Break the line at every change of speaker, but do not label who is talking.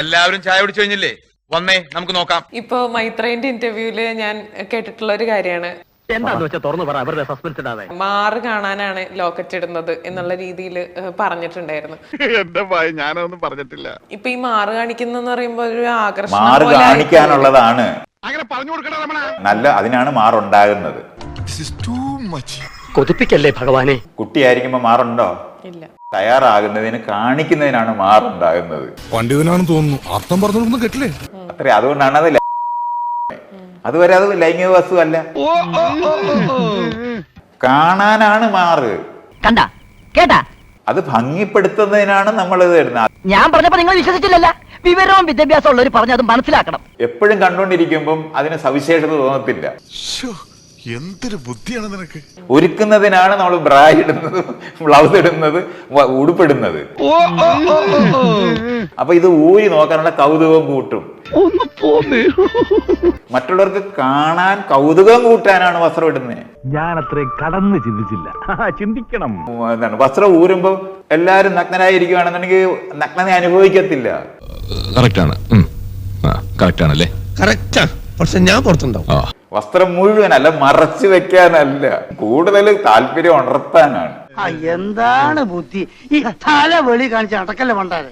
എല്ലാവരും ചായ കുടിച്ചു കഴിഞ്ഞില്ലേ? വന്നേ, നമുക്ക് നോക്കാം.
ഇപ്പൊ മൈത്രേന്റെ ഇന്റർവ്യൂല് ഞാൻ കേട്ടിട്ടുള്ള ഒരു കാര്യമാണ്,
എന്താന്ന് വെച്ചാൽ തുറന്നു പറ, അവരുടെ സസ്പെൻസ് ഇടാതെ.
മാറ് കാണാനാണ് ലോക്കറ്റ് ഇടുന്നത് എന്നുള്ള രീതിയിൽ പറഞ്ഞിട്ടുണ്ടായിരുന്നു.
എന്റെ ഭയ ഞാനൊന്നും പറഞ്ഞിട്ടില്ല.
ഇപ്പൊ ഈ മാറ് കാണിക്കുന്ന പറയുമ്പോ ഒരു ആകർഷണം
മാറ് കാണിക്കാനുള്ളതാണ്,
അങ്ങനെ പറഞ്ഞു കൊടുക്കണ നമ്മളെ
നല്ല അതിനാണ് മാറുണ്ടാകുന്നത്.
കൊതിപ്പിക്കല്ലേ ഭഗവാനെ.
കുട്ടിയായിരിക്കുമ്പോ മാറുണ്ടോ?
ഇല്ല.
തയ്യാറാകുന്നതിന് കാണിക്കുന്നതിനാണ് മാറുണ്ടാകുന്നത്.
പണ്ഡിതനാണെന്ന് തോന്നുന്നു, അർത്ഥം പറഞ്ഞൊന്നും കേട്ടില്ലേ?
അത്രേ, അതുകൊണ്ടാണ് അത് അതുവരെ അത് ലൈംഗിക വസ്തു അല്ല, കാണാനാണ് മാറ്.
കണ്ട കേട്ടാ,
അത് ഭംഗിപ്പെടുത്തുന്നതിനാണ് നമ്മൾ ഇത് ഇടുന്നത്.
ഞാൻ പറഞ്ഞപ്പോ നിങ്ങൾ വിശ്വസിച്ചില്ലല്ല. വിവരവും വിദ്യാഭ്യാസം ഉള്ളവർ പറഞ്ഞത് മനസ്സിലാക്കണം.
എപ്പോഴും കണ്ടുകൊണ്ടിരിക്കുമ്പം അതിന് സവിശേഷത തോന്നത്തില്ല.
എന്തൊരു ബുദ്ധിയാണ് നിനക്ക്.
ഒരുക്കുന്നതിനാണ് നമ്മൾ ബ്രാ ഇടുന്നത്, ബ്ലൗസ് ഇടുന്നത്, ഉടുപ്പിടുന്നത്. അപ്പൊ ഇത് ഊരി നോക്കാനുള്ള കൗതുകം കൂട്ടും. മറ്റുള്ളവർക്ക് കാണാൻ കൗതുകം കൂട്ടാനാണ് വസ്ത്രം ഇടുന്നത്.
ഞാൻ അത്രയും കടന്ന് ചിന്തിച്ചില്ല. ചിന്തിക്കണം.
എന്താണ്, വസ്ത്രം ഊരുമ്പോ എല്ലാരും നഗ്നരായിരിക്കുകയാണെന്നുണ്ടെങ്കിൽ നഗ്നത അനുഭവിക്കത്തില്ല.
കറക്റ്റ് ആണല്ലേ? കറക്റ്റാ, പക്ഷെ ഞാൻ പുറത്തുണ്ടാവും.
വസ്ത്രം മുഴുവനല്ല, മറച്ചു വെക്കാനല്ല, കൂടുതൽ താല്പര്യം ഉണർത്താനാണ്.
എന്താണ് ബുദ്ധി ഈ തല വെളി കാണിച്ച് അടക്കല്ലേ പണ്ടാരെ.